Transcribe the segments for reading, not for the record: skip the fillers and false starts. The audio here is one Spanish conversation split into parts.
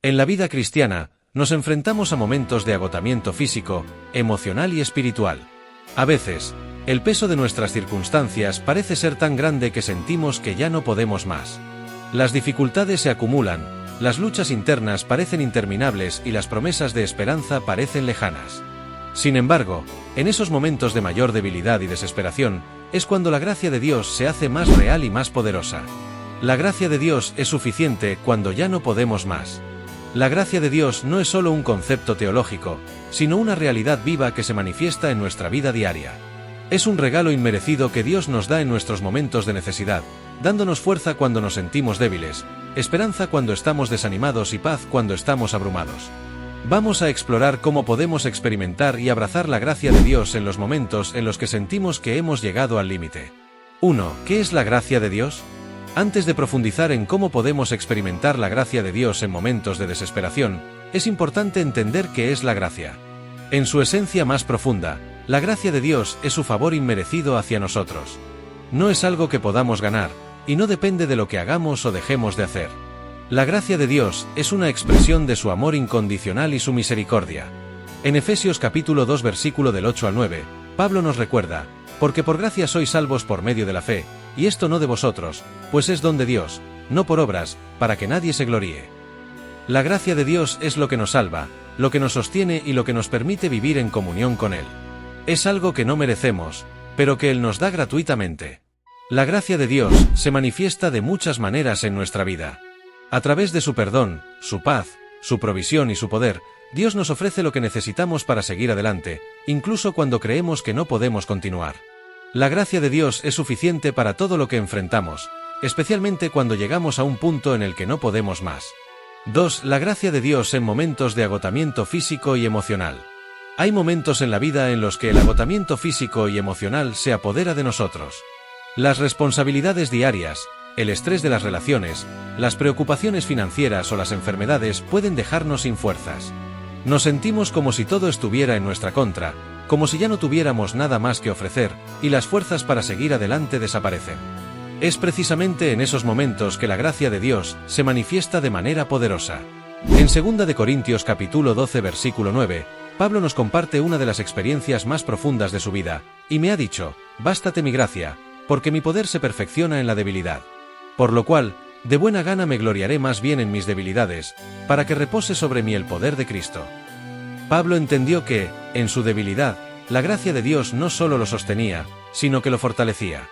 En la vida cristiana, nos enfrentamos a momentos de agotamiento físico, emocional y espiritual. A veces, el peso de nuestras circunstancias parece ser tan grande que sentimos que ya no podemos más. Las dificultades se acumulan, las luchas internas parecen interminables y las promesas de esperanza parecen lejanas. Sin embargo, en esos momentos de mayor debilidad y desesperación, es cuando la gracia de Dios se hace más real y más poderosa. La gracia de Dios es suficiente cuando ya no podemos más. La gracia de Dios no es solo un concepto teológico, sino una realidad viva que se manifiesta en nuestra vida diaria. Es un regalo inmerecido que Dios nos da en nuestros momentos de necesidad, dándonos fuerza cuando nos sentimos débiles, esperanza cuando estamos desanimados y paz cuando estamos abrumados. Vamos a explorar cómo podemos experimentar y abrazar la gracia de Dios en los momentos en los que sentimos que hemos llegado al límite. 1. ¿Qué es la gracia de Dios? Antes de profundizar en cómo podemos experimentar la gracia de Dios en momentos de desesperación, es importante entender qué es la gracia. En su esencia más profunda, la gracia de Dios es su favor inmerecido hacia nosotros. No es algo que podamos ganar, y no depende de lo que hagamos o dejemos de hacer. La gracia de Dios es una expresión de su amor incondicional y su misericordia. En Efesios capítulo 2 versículo del 8 al 9, Pablo nos recuerda: porque por gracia sois salvos por medio de la fe, y esto no de vosotros, pues es don de Dios, no por obras, para que nadie se gloríe. La gracia de Dios es lo que nos salva, lo que nos sostiene y lo que nos permite vivir en comunión con Él. Es algo que no merecemos, pero que Él nos da gratuitamente. La gracia de Dios se manifiesta de muchas maneras en nuestra vida. A través de su perdón, su paz, su provisión y su poder, Dios nos ofrece lo que necesitamos para seguir adelante, incluso cuando creemos que no podemos continuar. La gracia de Dios es suficiente para todo lo que enfrentamos, especialmente cuando llegamos a un punto en el que no podemos más. 2. La gracia de Dios en momentos de agotamiento físico y emocional. Hay momentos en la vida en los que el agotamiento físico y emocional se apodera de nosotros. Las responsabilidades diarias, el estrés de las relaciones, las preocupaciones financieras o las enfermedades pueden dejarnos sin fuerzas. Nos sentimos como si todo estuviera en nuestra contra, como si ya no tuviéramos nada más que ofrecer, y las fuerzas para seguir adelante desaparecen. Es precisamente en esos momentos que la gracia de Dios se manifiesta de manera poderosa. En 2 de Corintios capítulo 12 versículo 9, Pablo nos comparte una de las experiencias más profundas de su vida, y me ha dicho: bástate mi gracia, porque mi poder se perfecciona en la debilidad. Por lo cual, de buena gana me gloriaré más bien en mis debilidades, para que repose sobre mí el poder de Cristo. Pablo entendió que, en su debilidad, la gracia de Dios no solo lo sostenía, sino que lo fortalecía.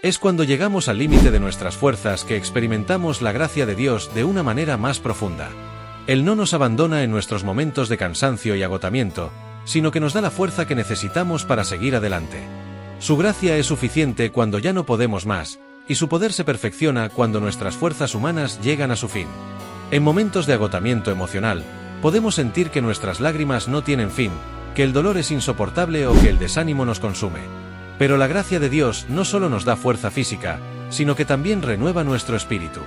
Es cuando llegamos al límite de nuestras fuerzas que experimentamos la gracia de Dios de una manera más profunda. Él no nos abandona en nuestros momentos de cansancio y agotamiento, sino que nos da la fuerza que necesitamos para seguir adelante. Su gracia es suficiente cuando ya no podemos más, y su poder se perfecciona cuando nuestras fuerzas humanas llegan a su fin. En momentos de agotamiento emocional, podemos sentir que nuestras lágrimas no tienen fin, que el dolor es insoportable o que el desánimo nos consume. Pero la gracia de Dios no solo nos da fuerza física, sino que también renueva nuestro espíritu.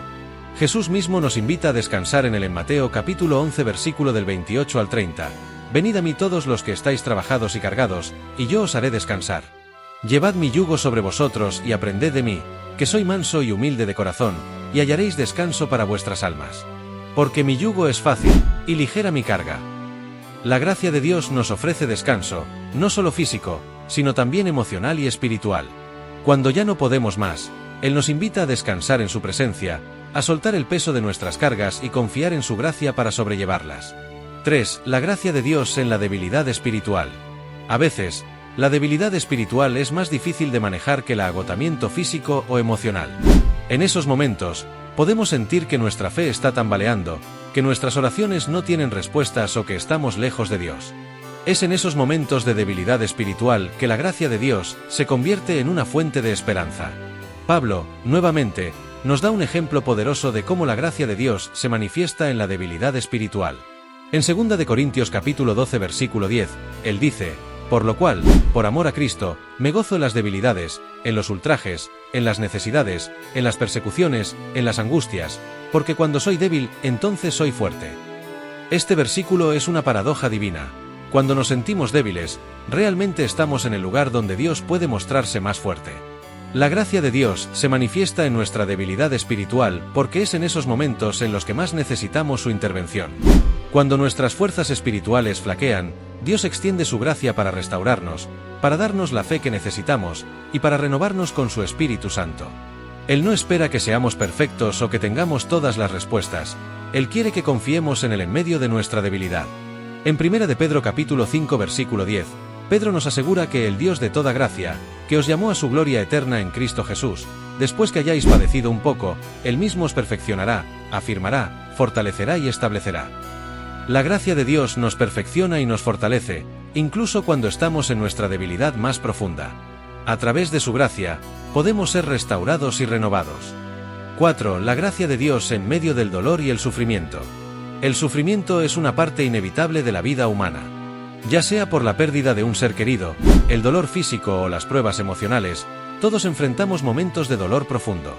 Jesús mismo nos invita a descansar en él en Mateo capítulo 11 versículo del 28 al 30. Venid a mí todos los que estáis trabajados y cargados, y yo os haré descansar. Llevad mi yugo sobre vosotros y aprended de mí, que soy manso y humilde de corazón, y hallaréis descanso para vuestras almas. Porque mi yugo es fácil, y ligera mi carga. La gracia de Dios nos ofrece descanso, no solo físico, sino también emocional y espiritual. Cuando ya no podemos más, Él nos invita a descansar en su presencia, a soltar el peso de nuestras cargas y confiar en su gracia para sobrellevarlas. 3. La gracia de Dios en la debilidad espiritual. A veces, la debilidad espiritual es más difícil de manejar que el agotamiento físico o emocional. En esos momentos, podemos sentir que nuestra fe está tambaleando, que nuestras oraciones no tienen respuestas o que estamos lejos de Dios. Es en esos momentos de debilidad espiritual que la gracia de Dios se convierte en una fuente de esperanza. Pablo, nuevamente, nos da un ejemplo poderoso de cómo la gracia de Dios se manifiesta en la debilidad espiritual. En 2 de Corintios capítulo 12 versículo 10, él dice: por lo cual, por amor a Cristo, me gozo en las debilidades, en los ultrajes, en las necesidades, en las persecuciones, en las angustias, porque cuando soy débil, entonces soy fuerte. Este versículo es una paradoja divina. Cuando nos sentimos débiles, realmente estamos en el lugar donde Dios puede mostrarse más fuerte. La gracia de Dios se manifiesta en nuestra debilidad espiritual porque es en esos momentos en los que más necesitamos su intervención. Cuando nuestras fuerzas espirituales flaquean, Dios extiende su gracia para restaurarnos, para darnos la fe que necesitamos y para renovarnos con su Espíritu Santo. Él no espera que seamos perfectos o que tengamos todas las respuestas. Él quiere que confiemos en Él en medio de nuestra debilidad. En 1 de Pedro capítulo 5 versículo 10, Pedro nos asegura que el Dios de toda gracia, que os llamó a su gloria eterna en Cristo Jesús, después que hayáis padecido un poco, Él mismo os perfeccionará, afirmará, fortalecerá y establecerá. La gracia de Dios nos perfecciona y nos fortalece, incluso cuando estamos en nuestra debilidad más profunda. A través de su gracia, podemos ser restaurados y renovados. 4. La gracia de Dios en medio del dolor y el sufrimiento. El sufrimiento es una parte inevitable de la vida humana. Ya sea por la pérdida de un ser querido, el dolor físico o las pruebas emocionales, todos enfrentamos momentos de dolor profundo.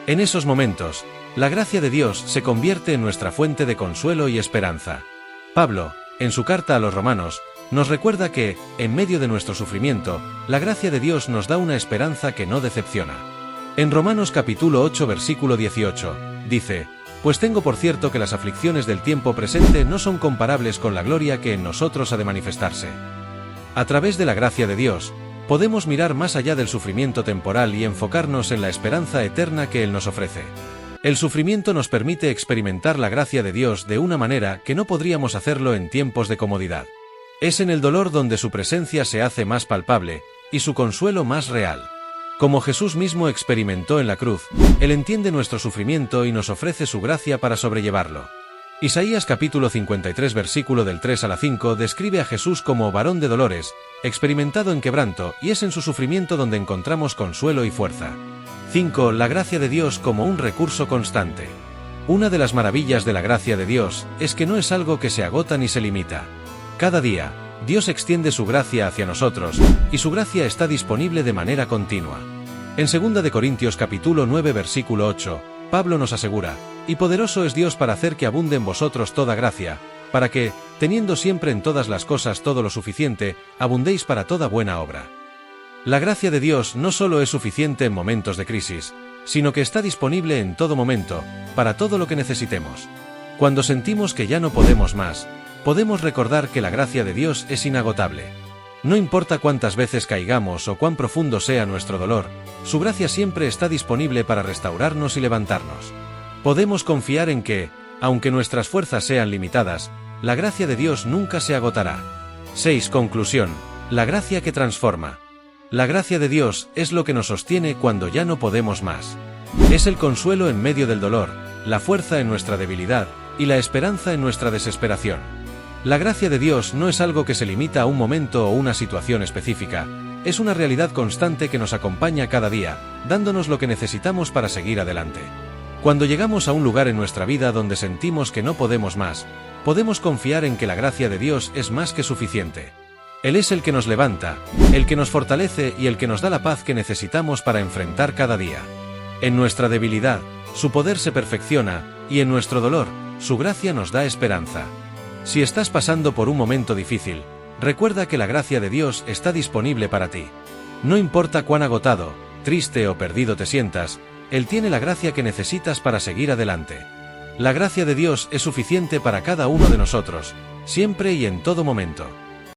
En esos momentos, la gracia de Dios se convierte en nuestra fuente de consuelo y esperanza. Pablo, en su carta a los Romanos, nos recuerda que, en medio de nuestro sufrimiento, la gracia de Dios nos da una esperanza que no decepciona. En Romanos capítulo 8 versículo 18, dice: «Pues tengo por cierto que las aflicciones del tiempo presente no son comparables con la gloria que en nosotros ha de manifestarse». A través de la gracia de Dios, podemos mirar más allá del sufrimiento temporal y enfocarnos en la esperanza eterna que Él nos ofrece. El sufrimiento nos permite experimentar la gracia de Dios de una manera que no podríamos hacerlo en tiempos de comodidad. Es en el dolor donde su presencia se hace más palpable, y su consuelo más real. Como Jesús mismo experimentó en la cruz, Él entiende nuestro sufrimiento y nos ofrece su gracia para sobrellevarlo. Isaías capítulo 53 versículo del 3 al 5 describe a Jesús como varón de dolores, experimentado en quebranto, y es en su sufrimiento donde encontramos consuelo y fuerza. 5. La gracia de Dios como un recurso constante. Una de las maravillas de la gracia de Dios es que no es algo que se agota ni se limita. Cada día, Dios extiende su gracia hacia nosotros, y su gracia está disponible de manera continua. En 2 de Corintios capítulo 9 versículo 8, Pablo nos asegura: «Y poderoso es Dios para hacer que abunde en vosotros toda gracia, para que, teniendo siempre en todas las cosas todo lo suficiente, abundéis para toda buena obra». La gracia de Dios no solo es suficiente en momentos de crisis, sino que está disponible en todo momento, para todo lo que necesitemos. Cuando sentimos que ya no podemos más, podemos recordar que la gracia de Dios es inagotable. No importa cuántas veces caigamos o cuán profundo sea nuestro dolor, su gracia siempre está disponible para restaurarnos y levantarnos. Podemos confiar en que, aunque nuestras fuerzas sean limitadas, la gracia de Dios nunca se agotará. 6. Conclusión. La gracia que transforma. La gracia de Dios es lo que nos sostiene cuando ya no podemos más. Es el consuelo en medio del dolor, la fuerza en nuestra debilidad y la esperanza en nuestra desesperación. La gracia de Dios no es algo que se limita a un momento o una situación específica, es una realidad constante que nos acompaña cada día, dándonos lo que necesitamos para seguir adelante. Cuando llegamos a un lugar en nuestra vida donde sentimos que no podemos más, podemos confiar en que la gracia de Dios es más que suficiente. Él es el que nos levanta, el que nos fortalece y el que nos da la paz que necesitamos para enfrentar cada día. En nuestra debilidad, su poder se perfecciona, y en nuestro dolor, su gracia nos da esperanza. Si estás pasando por un momento difícil, recuerda que la gracia de Dios está disponible para ti. No importa cuán agotado, triste o perdido te sientas, Él tiene la gracia que necesitas para seguir adelante. La gracia de Dios es suficiente para cada uno de nosotros, siempre y en todo momento.